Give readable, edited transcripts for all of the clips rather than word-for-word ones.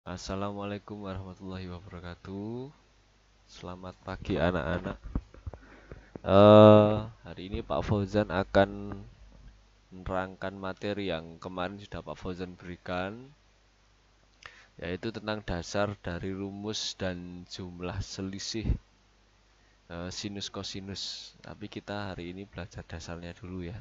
Assalamualaikum warahmatullahi wabarakatuh. Selamat pagi anak-anak. Hari ini Pak Fauzan akan menerangkan materi yang kemarin sudah Pak Fauzan berikan, yaitu tentang dasar dari rumus dan jumlah selisih sinus kosinus. Tapi kita hari ini belajar dasarnya dulu ya.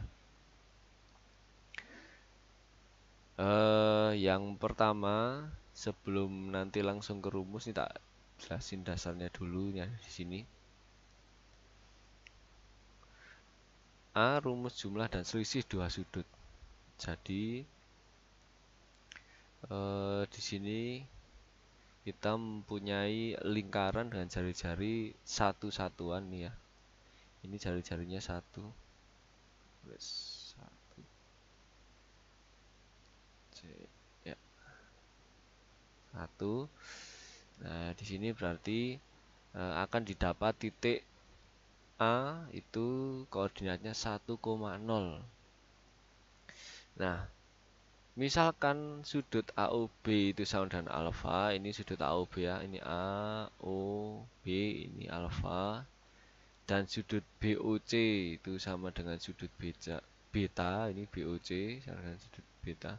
Yang pertama, sebelum nanti langsung ke rumus, ini tak jelasin dasarnya dulu ya di sini. A rumus jumlah dan selisih dua sudut. Jadi di sini kita mempunyai lingkaran dengan jari-jari satu satuan nih ya. Ini jari-jarinya satu, plus satu, C, ya satu. Nah di sini berarti akan didapat titik A itu koordinatnya 1,0. Nah misalkan sudut AOB itu sama dengan alfa, ini sudut AOB ya, ini AOB, ini alfa, dan sudut BOC itu sama dengan sudut beta, ini BOC sama dengan sudut beta,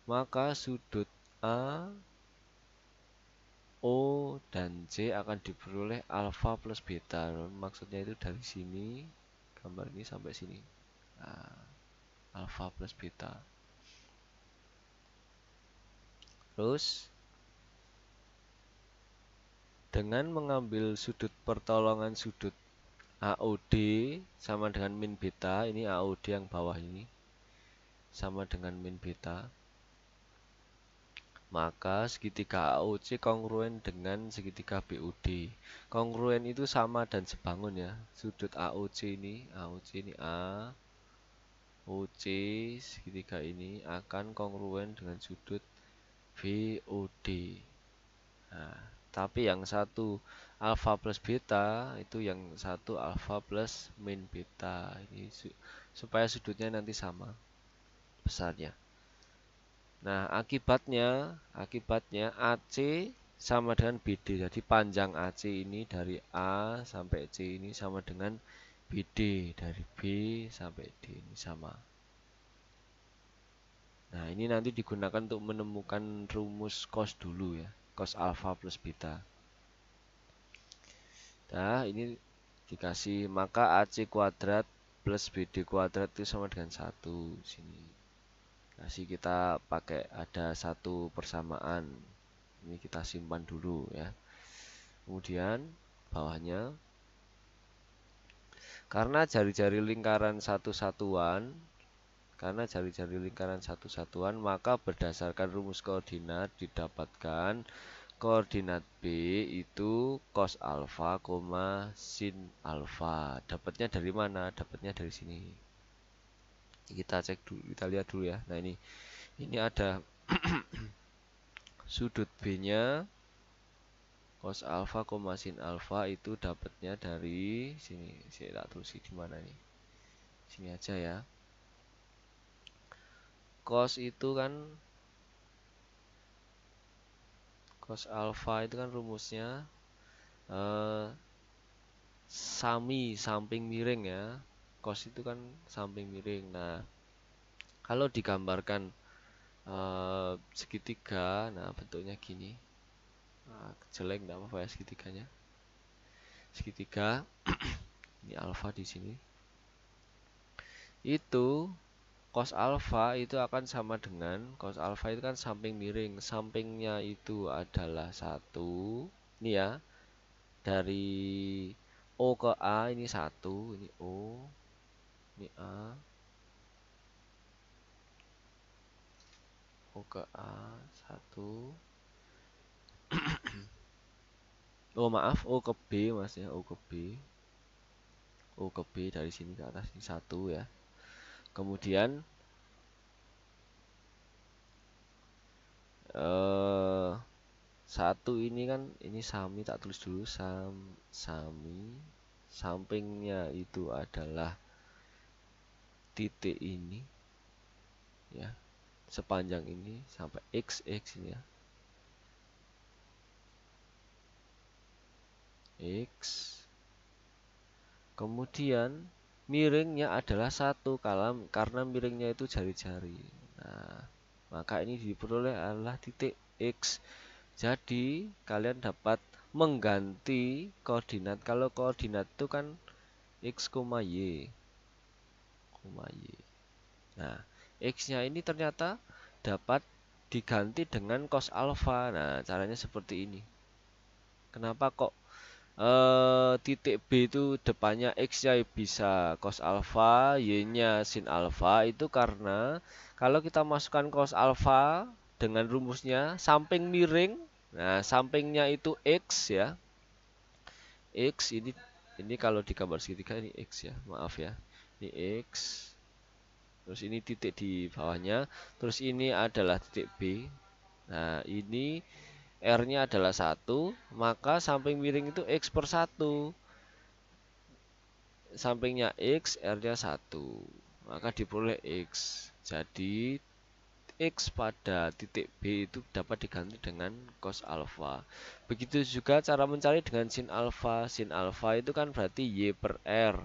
maka sudut A, O, dan C akan diperoleh alfa plus beta. Maksudnya itu dari sini, gambar ini sampai sini, nah, alfa plus beta. Terus dengan mengambil sudut pertolongan sudut AOD sama dengan min beta, ini AOD yang bawah ini sama dengan min beta, maka segitiga AOC kongruen dengan segitiga BOD. Kongruen itu sama dan sebangun ya. Sudut AOC ini A, OC segitiga ini akan kongruen dengan sudut BOD. Nah, tapi yang satu alfa plus beta, itu yang satu alfa plus min beta. Ini supaya sudutnya nanti sama besarnya. Nah, akibatnya AC sama dengan BD. Jadi panjang AC ini dari A sampai C ini sama dengan BD dari B sampai D ini sama. Nah, ini nanti digunakan untuk menemukan rumus cos dulu ya. Cos alfa plus beta. Nah, ini dikasih maka AC kuadrat plus BD kuadrat itu sama dengan 1 sini. Kasih kita pakai ada satu persamaan. Ini kita simpan dulu ya. Kemudian bawahnya, karena jari-jari lingkaran satu satuan, maka berdasarkan rumus koordinat didapatkan koordinat B itu cos alfa, sin alfa. Dapatnya dari mana? Dapatnya dari sini. Kita cek dulu, kita lihat dulu ya. Nah ini ada sudut B-nya cos alfa, sin alfa itu dapatnya dari sini. Saya tak tulis di mana nih. Sini aja ya. Cos itu kan cos alfa itu kan rumusnya samping miring ya. Cos itu kan samping miring. Nah, kalau digambarkan segitiga, nah bentuknya gini. Nah, jelek enggak apa-apa ya segitiganya. Segitiga ini alfa di sini. Itu cos alfa itu akan sama dengan cos alfa itu kan samping miring. Sampingnya itu adalah 1. Ini ya. Dari O ke A ini 1, ini O, ini A. O ke A 1. Oh maaf, O ke B mas ya, O ke B. O ke B dari sini ke atas ini 1 ya. Kemudian satu ini kan ini sami, tak tulis dulu sami. Sampingnya itu adalah titik ini ya, sepanjang ini sampai x ini ya. X. Kemudian miringnya adalah 1 karena miringnya itu jari-jari. Nah, maka ini diperoleh adalah titik X. Jadi kalian dapat mengganti koordinat. Kalau koordinat itu kan X, Y, Y. Nah, X-nya ini ternyata dapat diganti dengan cos alfa. Nah, caranya seperti ini. Kenapa kok titik B itu depannya X-nya bisa cos alfa, Y-nya sin alfa? Itu karena kalau kita masukkan cos alfa dengan rumusnya samping miring, nah sampingnya itu X ya. X ini kalau di gambar segitiga ini X ya, maaf ya. Ini X. Terus ini titik di bawahnya, terus ini adalah titik B. Nah, ini R-nya adalah 1, maka samping miring itu X per 1. Sampingnya X, R-nya 1. Maka diperoleh X. Jadi, X pada titik B itu dapat diganti dengan cos alfa. Begitu juga cara mencari dengan sin alfa. Sin alfa itu kan berarti Y per R.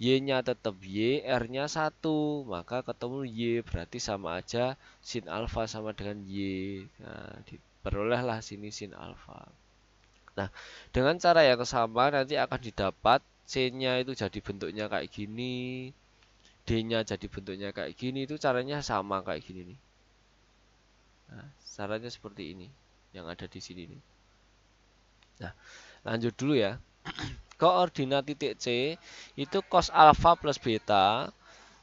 Y-nya tetap Y, R-nya 1. Maka ketemu Y, berarti sama aja sin alfa sama dengan Y. Nah, diperolehlah sini sin alfa. Nah, dengan cara yang sama nanti akan didapat C-nya itu jadi bentuknya kayak gini, D-nya jadi bentuknya kayak gini, itu caranya sama kayak gini nih. Nah, caranya seperti ini yang ada di sini nih. Nah, lanjut dulu ya. Koordinat titik C itu cos alfa plus beta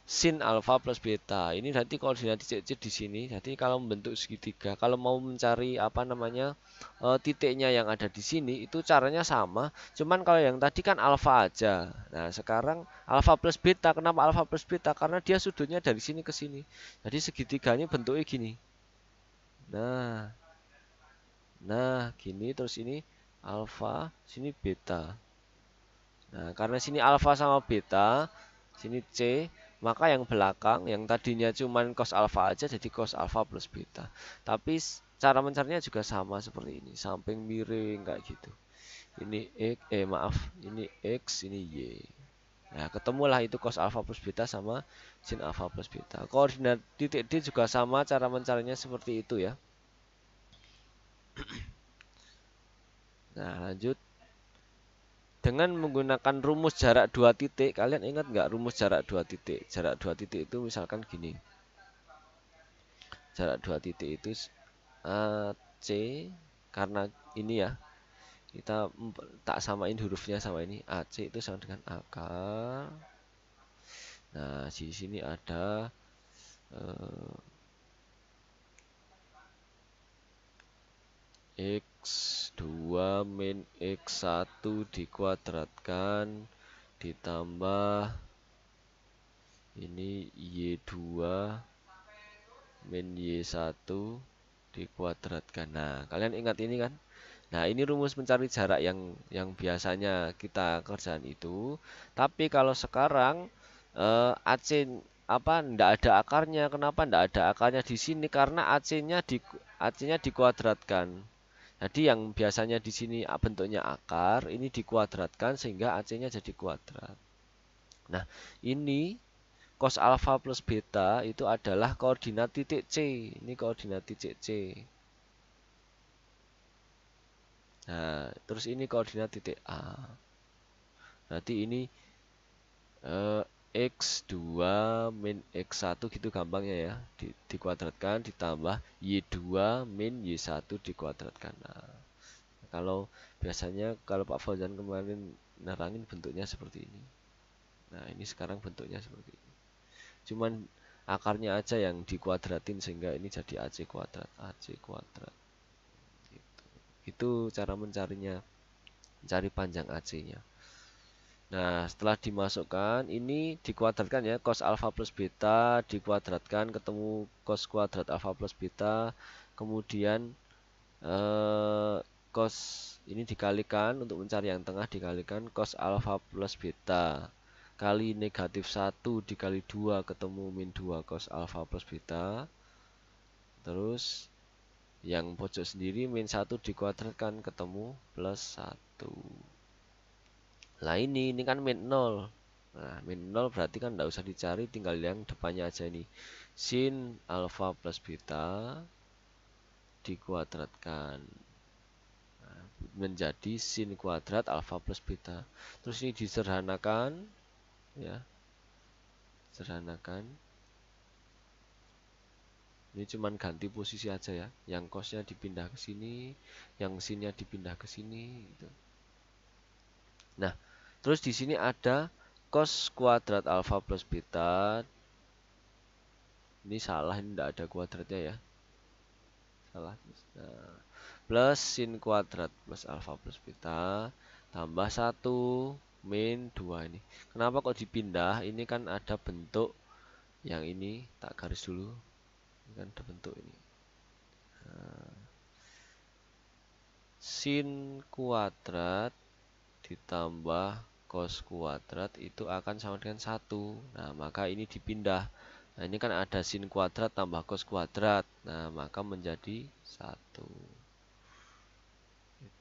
sin alfa plus beta. Ini nanti koordinat titik C di sini. Jadi kalau membentuk segitiga, kalau mau mencari apa namanya titiknya yang ada di sini itu caranya sama. Cuman kalau yang tadi kan alfa aja. Nah, sekarang alfa plus beta. Kenapa alfa plus beta? Karena dia sudutnya dari sini ke sini. Jadi segitiganya bentuknya gini. Nah, gini terus ini alfa, sini beta. Nah, karena sini alfa sama beta, sini C, maka yang belakang yang tadinya cuman cos alfa aja jadi cos alfa plus beta. Tapi cara mencarinya juga sama seperti ini, samping miring kayak gitu. Ini X, maaf, ini X, ini Y. Nah, ketemulah itu cos alfa plus beta sama sin alfa plus beta. Koordinat titik D juga sama, cara mencarinya seperti itu ya. Nah, lanjut. Dengan menggunakan rumus jarak 2 titik, kalian ingat nggak rumus jarak 2 titik? Jarak 2 titik itu misalkan gini. Jarak 2 titik itu C, karena ini ya, kita tak samain hurufnya sama ini. AC itu sama dengan akar. Nah, di sini ada X2 min X1 dikuadratkan ditambah ini Y2 min Y1 dikuadratkan. Nah, kalian ingat ini kan? Nah, ini rumus mencari jarak yang biasanya kita kerjaan itu. Tapi kalau sekarang AC apa ndak ada akarnya. Kenapa ndak ada akarnya di sini? Karena AC-nya dikuadratkan. Jadi yang biasanya di sini bentuknya akar, ini dikuadratkan sehingga AC-nya jadi kuadrat. Nah, ini cos alfa plus beta itu adalah koordinat titik C. Ini koordinat titik C. Nah, terus ini koordinat titik A. Berarti ini X2 min X1 gitu gampangnya ya. Dikuadratkan ditambah Y2 min Y1 dikuadratkan. Nah, kalau biasanya kalau Pak Fauzan kemarin nerangin bentuknya seperti ini. Nah, ini sekarang bentuknya seperti ini. Cuman akarnya aja yang dikuadratin sehingga ini jadi AC kuadrat. AC kuadrat. Gitu. Itu cara mencarinya. Mencari panjang AC-nya. Nah, setelah dimasukkan, ini dikuadratkan ya, cos alfa plus beta dikuadratkan, ketemu cos kuadrat alfa plus beta, kemudian cos ini dikalikan, untuk mencari yang tengah dikalikan cos alfa plus beta, kali negatif 1 dikali 2, ketemu min 2 cos alfa plus beta, terus yang pojok sendiri min 1 dikuadratkan, ketemu plus 1. Lah ini kan min 0. Nah, min 0 berarti kan nggak usah dicari, tinggal yang depannya aja ini. Sin alfa plus beta dikuadratkan menjadi sin kuadrat alfa plus beta. Terus ini disederhanakan, ya, sederhanakan. Ini cuman ganti posisi aja ya. Yang cosnya dipindah ke sini, yang sinnya dipindah ke sini. Gitu. Nah, terus di sini ada cos kuadrat alfa plus beta. Ini salah, ini tidak ada kuadratnya ya. Salah. Nah, plus sin kuadrat plus alfa plus beta tambah 1 min 2 ini. Kenapa kok dipindah? Ini kan ada bentuk yang ini, tak garis dulu. Ini kan ada bentuk ini. Nah, sin kuadrat ditambah cos kuadrat itu akan sama dengan 1. Nah, maka ini dipindah. Nah, ini kan ada sin kuadrat tambah cos kuadrat. Nah, maka menjadi 1.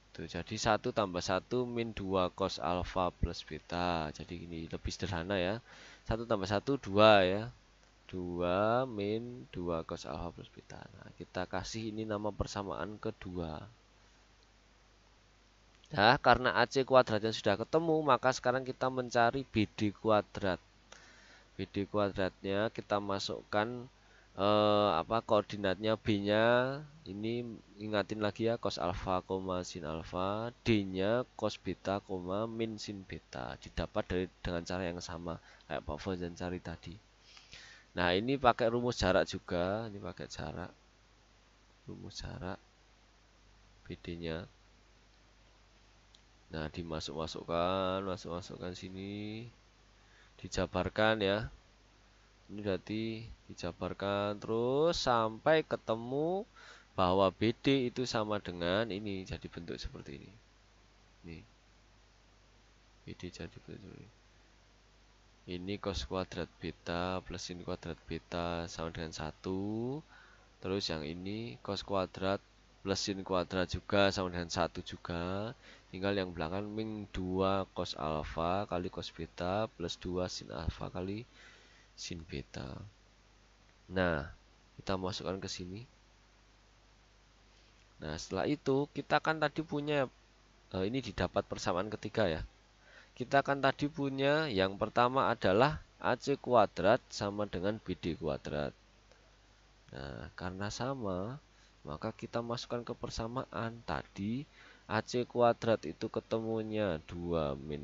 Tuh, jadi 1 tambah 1 min 2 cos alfa plus beta. Jadi ini lebih sederhana ya. 1 tambah 1 2 ya. 2 min 2 cos alfa plus beta. Nah, kita kasih ini nama persamaan kedua. Nah, karena AC kuadratnya sudah ketemu, maka sekarang kita mencari BD kuadrat. BD kuadratnya kita masukkan koordinatnya B-nya ini, ingatin lagi ya, cos alfa, sin alfa, D-nya cos beta, min sin beta, didapat dengan cara yang sama kayak Pak Fauzan cari tadi. Nah, ini pakai rumus jarak juga, ini pakai jarak, rumus jarak BD-nya. Nah, masukkan sini, dijabarkan ya. Ini berarti dijabarkan terus sampai ketemu bahwa BD itu sama dengan ini, jadi bentuk seperti ini. Nih. BD jadi bentuk ini. Ini cos kuadrat beta plus sin kuadrat beta sama dengan 1. Terus yang ini cos kuadrat plus sin kuadrat juga sama dengan 1 juga. Tinggal yang belakang min 2 cos alfa kali cos beta plus 2 sin alfa kali sin beta. Nah, kita masukkan ke sini. Nah, setelah itu kita kan tadi punya ini didapat persamaan ketiga ya. Kita kan tadi punya yang pertama adalah AC kuadrat sama dengan BD kuadrat. Nah, karena sama, maka kita masukkan ke persamaan. Tadi AC kuadrat itu ketemunya 2 min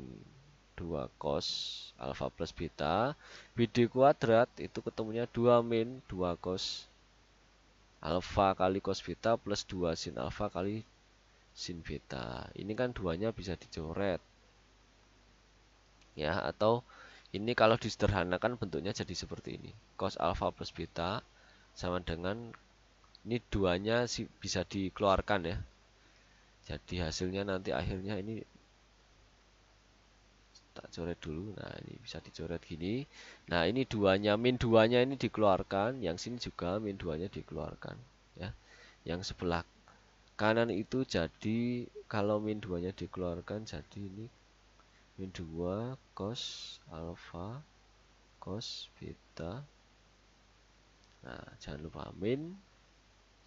2 cos alfa plus beta. BD kuadrat itu ketemunya 2 min 2 cos alfa kali cos beta plus 2 sin alfa kali sin beta. Ini kan duanya bisa dicoret. Ya, atau ini kalau disederhanakan bentuknya jadi seperti ini. Cos alfa plus beta sama dengan ini duanya bisa dikeluarkan ya. Jadi hasilnya nanti akhirnya ini tak coret dulu. Nah, ini bisa dicoret gini. Nah, ini duanya, min duanya ini dikeluarkan, yang sini juga min duanya dikeluarkan ya. Yang sebelah kanan itu jadi kalau min duanya dikeluarkan jadi ini min 2 cos alfa cos beta. Nah, jangan lupa min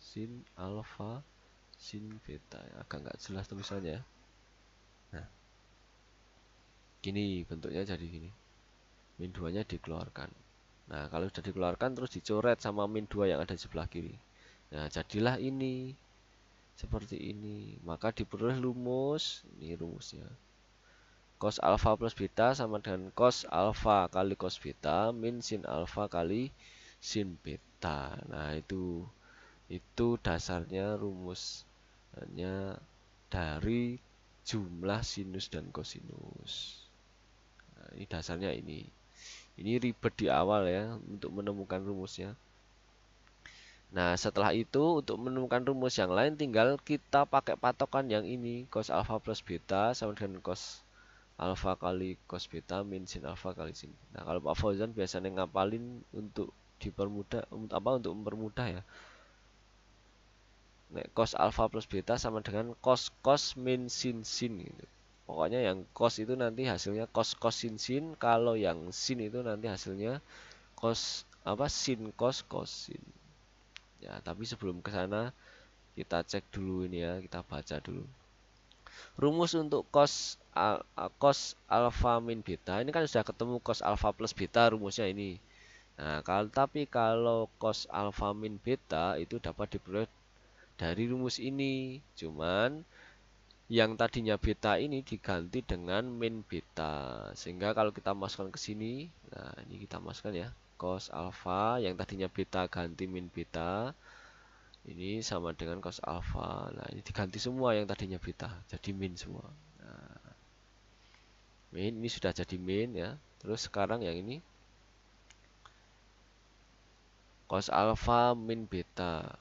sin alfa sin beta. Agak nggak jelas tulisannya. Nah, gini bentuknya jadi gini. Min 2-nya dikeluarkan. Nah, kalau sudah dikeluarkan terus dicoret sama min 2 yang ada di sebelah kiri. Nah, jadilah ini seperti ini. Maka diperoleh rumus, ini rumusnya. Cos alfa plus beta sama dengan cos alfa kali cos beta min sin alfa kali sin beta. Nah, itu dasarnya rumusnya dari jumlah sinus dan kosinus. Nah, ini dasarnya ini. Ini ribet di awal ya untuk menemukan rumusnya. Nah, setelah itu untuk menemukan rumus yang lain tinggal kita pakai patokan yang ini, cos alfa plus beta sama dengan cos alfa kali cos beta min sin alfa kali sin. Nah, kalau Pak Fauzan biasanya ngapalin untuk dipermudah, untuk mempermudah ya. Nek cos alfa plus beta sama dengan cos min sin gitu. Pokoknya yang cos itu nanti hasilnya cos sin sin, kalau yang sin itu nanti hasilnya cos apa sin cos sin. Ya, tapi sebelum ke sana kita cek dulu ini ya, kita baca dulu. Rumus untuk cos alfa min beta ini kan sudah ketemu cos alfa plus beta rumusnya ini. Nah, kalau cos alfa min beta itu dapat diperoleh dari rumus ini. Cuman yang tadinya beta ini diganti dengan min beta. Sehingga kalau kita masukkan ke sini, nah ini kita masukkan ya. Cos alfa yang tadinya beta ganti min beta. Ini sama dengan cos alfa. Nah, ini diganti semua yang tadinya beta jadi min semua. Nah, min ini sudah jadi min ya. Terus sekarang yang ini cos alfa min beta.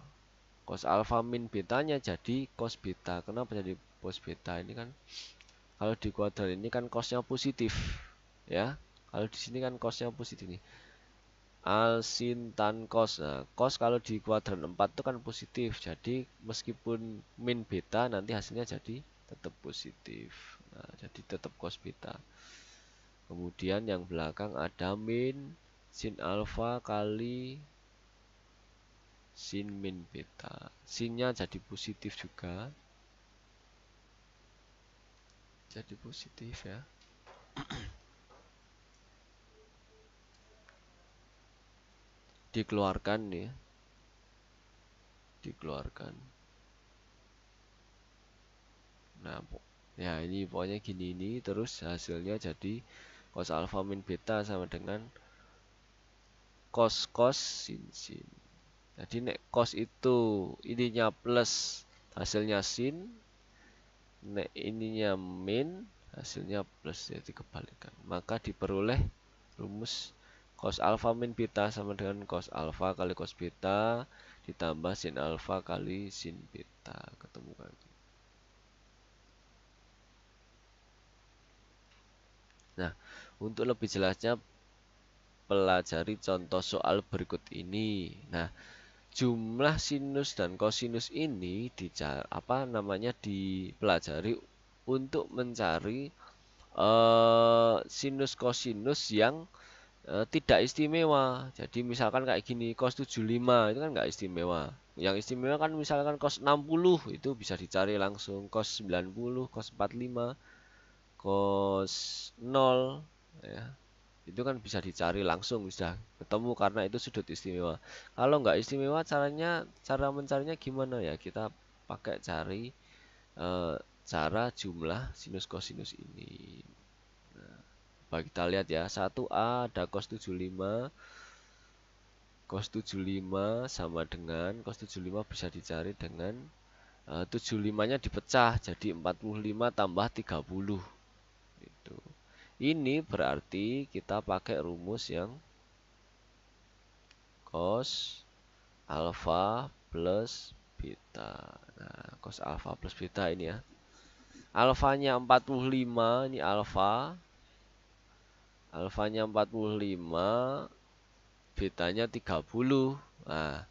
Cos alfa min betanya jadi cos beta. Kenapa jadi cos beta? Ini kan kalau di kuadran ini kan cosnya positif ya. Kalau di sini kan cosnya positif nih. Al sin tan cos. Nah, cos kalau di kuadran 4 itu kan positif. Jadi meskipun min beta nanti hasilnya jadi tetap positif. Nah, jadi tetap cos beta. Kemudian yang belakang ada min sin alfa kali sin min beta. Sinnya jadi positif juga. Jadi positif ya. Dikeluarkan nih. Dikeluarkan. Nah, ya ini pokoknya gini ini terus hasilnya jadi cos alfa min beta sama dengan cos sin sin. Jadi nek cos itu ininya plus hasilnya sin, nek ininya min hasilnya plus, jadi kebalikan. Maka diperoleh rumus cos alfa min beta sama dengan cos alfa kali cos beta ditambah sin alfa kali sin beta, ketemu lagi. Nah, untuk lebih jelasnya pelajari contoh soal berikut ini. Nah, jumlah sinus dan kosinus ini dipelajari untuk mencari sinus kosinus yang tidak istimewa. Jadi misalkan kayak gini, cos 75 itu kan nggak istimewa. Yang istimewa kan misalkan cos 60 itu bisa dicari langsung, cos 90, cos 45, cos 0 ya. Itu kan bisa dicari langsung, bisa ketemu karena itu sudut istimewa. Kalau nggak istimewa, cara mencarinya gimana ya? Kita pakai cari eh, cara jumlah sinus kosinus ini. Nah, kita lihat ya, 1A ada cos 75. Cos 75 sama dengan cos 75 bisa dicari dengan 75-nya dipecah jadi 45 tambah 30. Itu. Ini berarti kita pakai rumus yang cos alfa plus beta. Nah, cos alfa plus beta ini ya. Alfanya 45, ini alfa. Alfanya 45, betanya 30. Nah,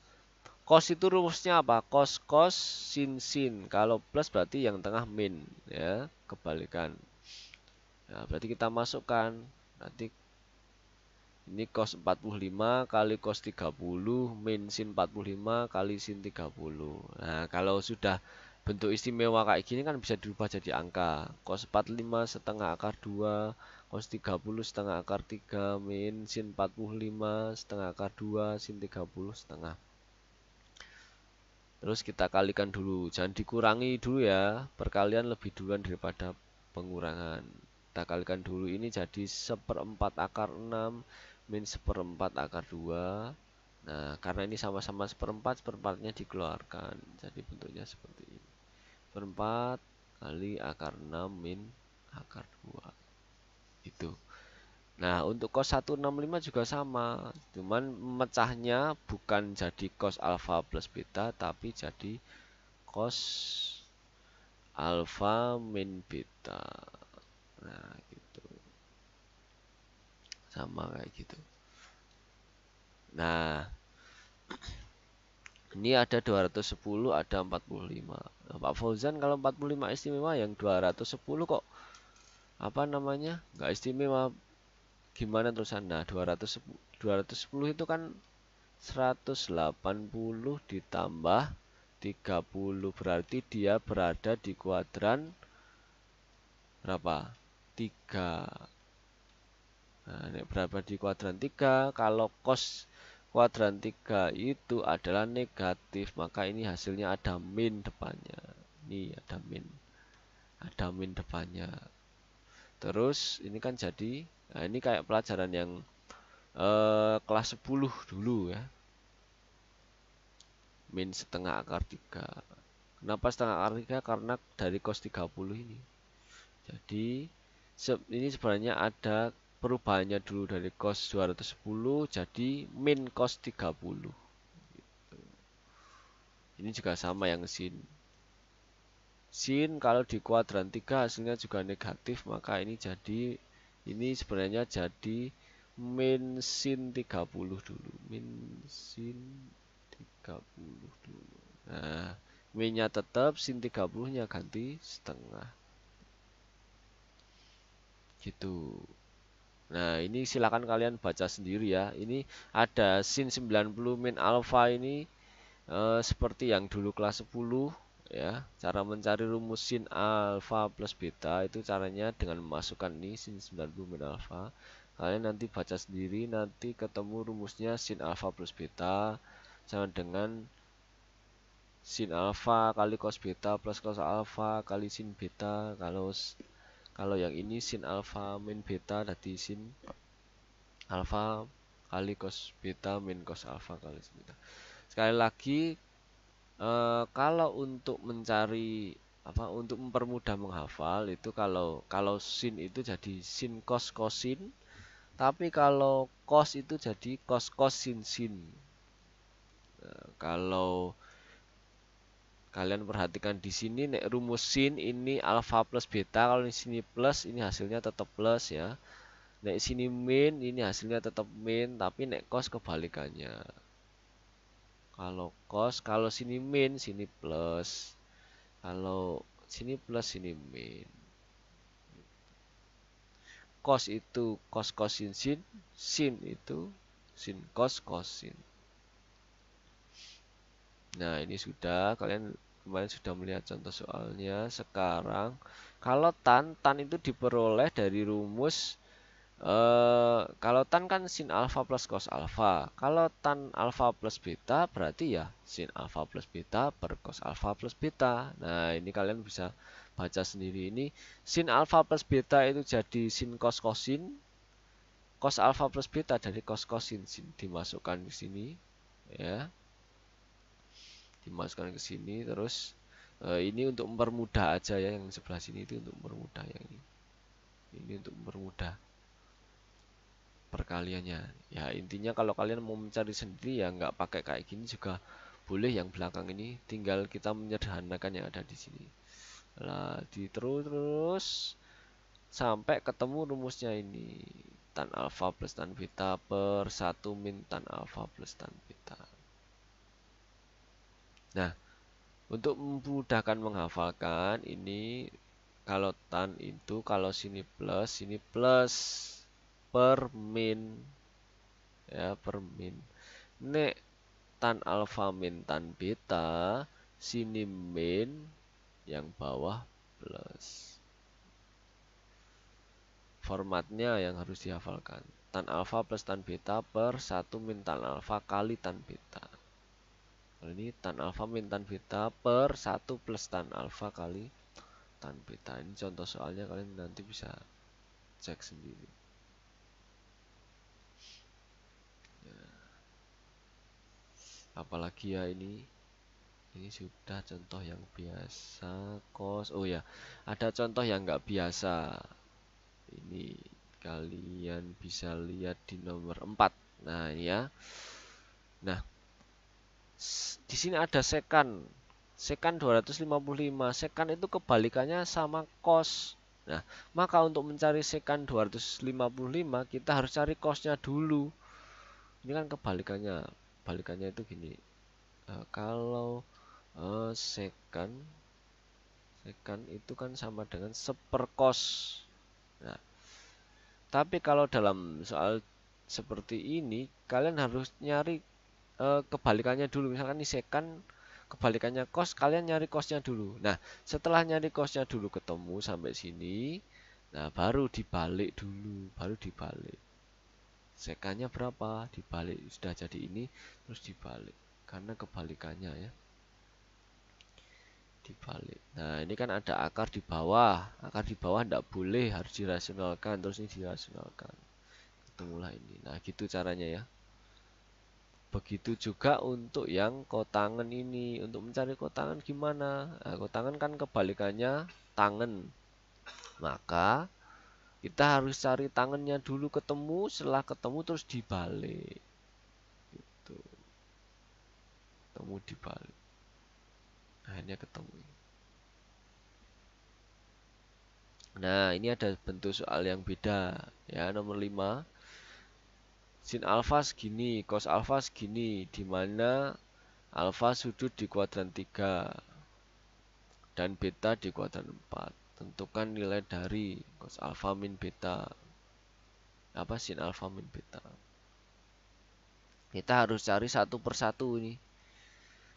cos itu rumusnya apa? Cos sin sin. Kalau plus berarti yang tengah min ya, kebalikan. Nah, berarti kita masukkan nanti ini cos 45 kali cos 30 min sin 45 kali sin 30. Nah, kalau sudah bentuk istimewa kayak gini kan bisa dirubah jadi angka. Cos 45 setengah akar 2, cos 30 setengah akar 3, min sin 45 setengah akar 2, sin 30 setengah. Terus kita kalikan dulu, jangan dikurangi dulu ya. Perkalian lebih duluan daripada pengurangan. Kita kalikan dulu, ini jadi 1/4 akar 6 min 1/4 akar 2. Nah, karena ini sama-sama 1/4, seperempatnya dikeluarkan. Jadi bentuknya seperti ini. 1/4 kali akar 6 min akar 2. Itu. Nah, untuk cos 165 juga sama. Cuman mecahnya bukan jadi cos alfa plus beta, tapi jadi cos alfa min beta. Nah, gitu. Sama kayak gitu. Nah, ini ada 210, ada 45. Nah, Pak Fauzan kalau 45 istimewa yang 210 kok apa namanya, nggak istimewa. Gimana terusan? Nah, 210 itu kan 180 ditambah 30, berarti dia berada di kuadran berapa? 3. Nah, ini berapa di kuadran 3? Kalau cos kuadran 3 itu adalah negatif, maka ini hasilnya ada min depannya. Ini ada min depannya. Terus ini kan jadi, nah ini kayak pelajaran yang kelas 10 dulu ya. Min setengah akar 3. Kenapa setengah akar 3? Karena dari cos 30 ini. Jadi ini sebenarnya ada perubahannya dulu dari cos 210 jadi min cos 30. Ini juga sama yang sin. Sin kalau di kuadran 3 hasilnya juga negatif, maka ini sebenarnya jadi min sin 30 dulu. Min sin 30 dulu. Nah, minnya tetap, sin 30-nya ganti setengah. Gitu. Nah, ini silakan kalian baca sendiri ya. Ini ada sin 90 min alfa ini seperti yang dulu kelas 10 ya. Cara mencari rumus sin alfa plus beta itu caranya dengan memasukkan ini sin 90 min alfa. Kalian nanti baca sendiri, nanti ketemu rumusnya sin alfa plus beta sama dengan sin alfa kali cos beta plus cos alfa kali sin beta. Kalau yang ini sin alfa min beta tadi sin alfa kali cos beta min cos alfa kali sin beta. Sekali lagi, kalau untuk mencari apa, untuk mempermudah menghafal itu kalau sin itu jadi sin cos cosin, tapi kalau cos itu jadi cos cos sin sin. Kalau kalian perhatikan di sini, nek rumus sin ini alfa plus beta, kalau di sini plus ini hasilnya tetap plus ya. Nek sini min ini hasilnya tetap min, tapi nek cos kebalikannya. Kalau sini min, sini plus. Kalau sini plus, sini min. Cos itu cos cosin sin, sin itu sin cos cosin. Nah, ini sudah kalian kemarin sudah melihat contoh soalnya. Sekarang kalau tan itu diperoleh dari rumus kalau tan kan sin alfa plus cos alfa. Kalau tan alfa plus beta berarti ya sin alfa plus beta per cos alfa plus beta. Nah, ini kalian bisa baca sendiri. Ini sin alfa plus beta itu jadi sin cos cosin. Cos alfa plus beta dari cos cosin sin dimasukkan ke sini ya. Dimasukkan ke sini terus ini untuk mempermudah aja ya, yang sebelah sini itu untuk mempermudah, yang ini untuk mempermudah perkaliannya ya. Intinya kalau kalian mau mencari sendiri ya nggak pakai kayak gini juga boleh, yang belakang ini tinggal kita menyederhanakan yang ada di sini lah, terus sampai ketemu rumusnya ini tan alfa plus tan beta per 1 min tan alfa plus tan beta. Nah, untuk memudahkan menghafalkan ini, kalau tan itu kalau sini plus per min ya, per min. Nek tan alfa min tan beta, sini min, yang bawah plus. Formatnya yang harus dihafalkan. Tan alfa plus tan beta per 1 min tan alfa kali tan beta. Ini tan alfa min tan beta per 1 plus tan alfa kali tan beta. Ini contoh soalnya, kalian nanti bisa cek sendiri. Apalagi ya, ini sudah contoh yang biasa cos. Oh ya, ada contoh yang nggak biasa. Ini kalian bisa lihat di nomor 4. Nah, ini ya. Nah, di sini ada sekan. Sekan 255. Sekan itu kebalikannya sama cos. Nah, maka untuk mencari sekan 255 kita harus cari cosnya dulu. Ini kan kebalikannya. Kebalikannya itu gini. Kalau sekan itu kan sama dengan seperkos. Nah, tapi kalau dalam soal seperti ini, kalian harus nyari kebalikannya dulu. Misalkan ini sekan, kebalikannya cos, kalian nyari cosnya dulu. Nah, setelah nyari cosnya dulu ketemu sampai sini, nah baru dibalik dulu, baru dibalik. Sekannya berapa? Dibalik. Sudah jadi ini, terus dibalik. Karena kebalikannya ya, dibalik. Nah, ini kan ada akar di bawah. Akar di bawah tidak boleh, harus dirasionalkan. Terus ini dirasionalkan. Ketemulah ini. Nah, gitu caranya ya. Begitu juga untuk yang kotangan ini. Untuk mencari kotangan gimana? Nah, kotangan kan kebalikannya tangan. Maka kita harus cari tangannya dulu ketemu. Setelah ketemu terus dibalik. Gitu. Ketemu dibalik. Akhirnya ketemu. Nah, ini ada bentuk soal yang beda. Ya, nomor 5. Sin alfa segini, cos alfa segini, di mana alfa sudut di kuadran 3 dan beta di kuadran 4. Tentukan nilai dari cos alfa min beta. Apa sin alfa min beta? Kita harus cari satu persatu ini.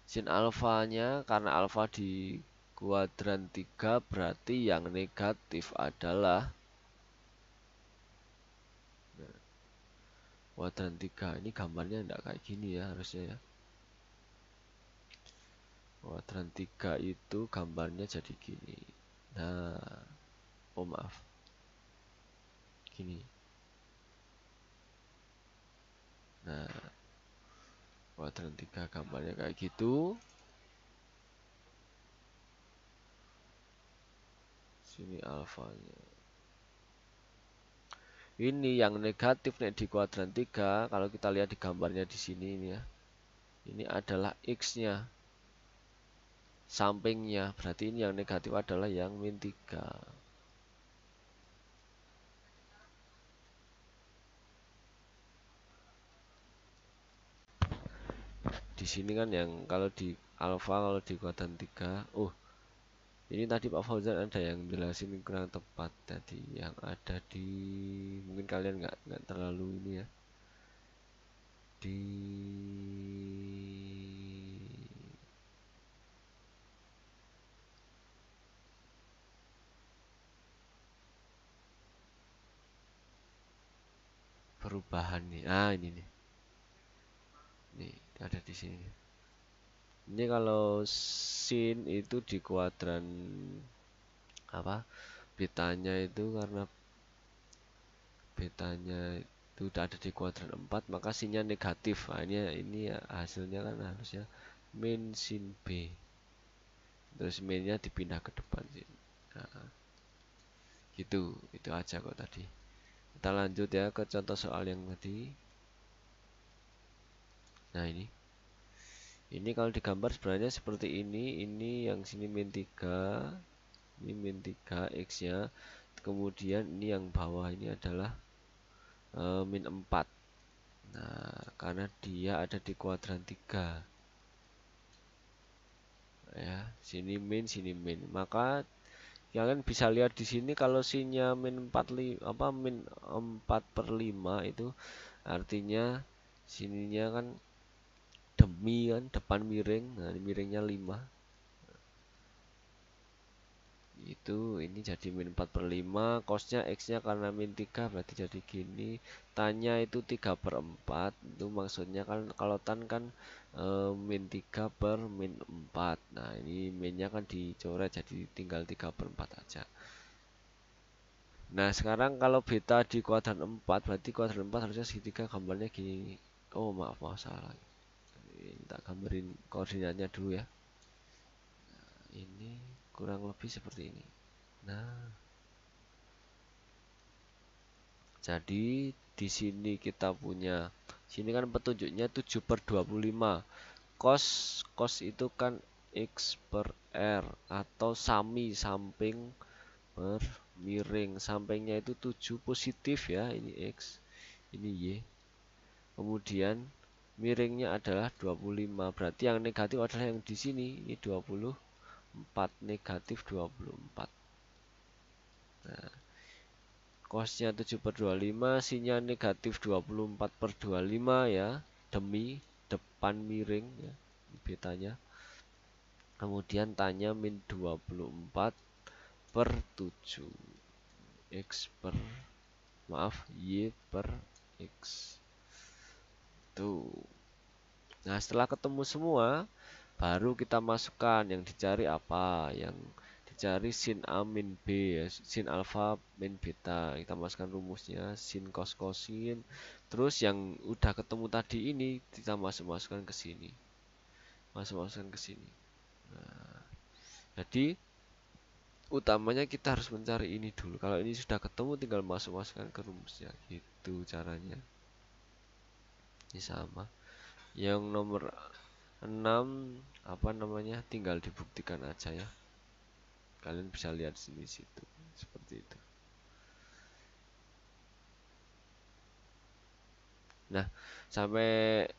Sin alfanya karena alfa di kuadran 3 berarti yang negatif adalah kuadran 3. Ini gambarnya enggak kayak gini ya harusnya ya. Kuadran 3 itu gambarnya jadi gini. Nah, oh maaf. Gini. Nah, kuadran 3 gambarnya kayak gitu. Sini alfanya. Ini yang negatif nih di kuadran 3. Kalau kita lihat di gambarnya di sini ini ya. Ini adalah X-nya. Sampingnya. Berarti ini yang negatif adalah yang min 3. Di sini kan yang kalau di alfa kalau di kuadran 3. Oh, ini tadi Pak Fauzan ada yang jelasin kurang tepat tadi yang ada di mungkin kalian nggak terlalu ini ya di perubahan nih. Ah ini nih, nih ada di sini. Ini kalau sin itu di kuadran apa? Betanya itu karena betanya itu udah ada di kuadran 4 maka sinnya negatif. Nah, ini ya, hasilnya kan harusnya min sin B. Terus minnya dipindah ke depan sih. Nah, gitu, itu aja kok tadi. Kita lanjut ya ke contoh soal yang tadi. Nah, ini kalau digambar sebenarnya seperti ini. Ini yang sini min 3, ini min 3 X-nya. Kemudian ini yang bawah ini adalah min 4. Nah, karena dia ada di kuadran 3. Ya, sini min. Maka kalian bisa lihat di sini kalau sinnya min 4 apa min 4/5 itu artinya sininya kan demi kan depan miring. Nah, miringnya 5. Itu ini jadi min 4/5 cosnya X nya karena min 3 berarti jadi gini. Tanya itu 3/4 itu maksudnya kan kalau tan kan min 3/min 4. Nah ini minnya kan dicoret jadi tinggal 3/4 aja. Nah sekarang kalau beta di kuadran 4 berarti kuadran 4 harusnya segitiga gambarnya gini. Oh maaf salah. Ini tak gambarin koordinatnya dulu ya. Ini kurang lebih seperti ini. Nah, jadi di sini kita punya sini kan petunjuknya 7/25. Cos itu kan X per R atau sami samping per miring. Sampingnya itu 7 positif ya, ini X, ini Y. Kemudian miringnya adalah 25. Berarti yang negatif adalah yang di sini, ini 24, negatif 24. Nah, Cosnya 7/25, sinnya negatif 24/25 ya, demi depan miring ya, betanya. Kemudian tanya min 24/7 X per, maaf, Y per X. Tuh. Nah, setelah ketemu semua, baru kita masukkan yang dicari apa. Yang dicari sin A min B ya, sin alfa min beta. Kita masukkan rumusnya sin cos kosin. Terus yang udah ketemu tadi ini kita masukkan ke sini. Masukkan ke sini. Nah, jadi utamanya kita harus mencari ini dulu. Kalau ini sudah ketemu tinggal masukkan ke rumusnya. Gitu caranya. Ini sama. Yang nomor 6 apa namanya? Tinggal dibuktikan aja ya. Kalian bisa lihat sini situ. Seperti itu. Nah, sampai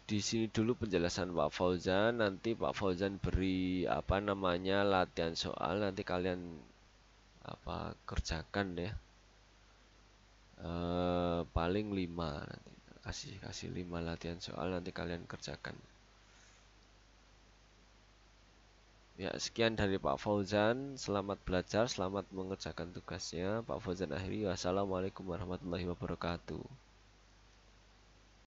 di sini dulu penjelasan Pak Fauzan. Nanti Pak Fauzan beri apa namanya latihan soal. Nanti kalian apa kerjakan ya. Paling 5 nanti. Kasih 5 latihan soal nanti kalian kerjakan. Ya, sekian dari Pak Fauzan. Selamat belajar, selamat mengerjakan tugasnya. Pak Fauzan akhiri. Wassalamualaikum warahmatullahi wabarakatuh.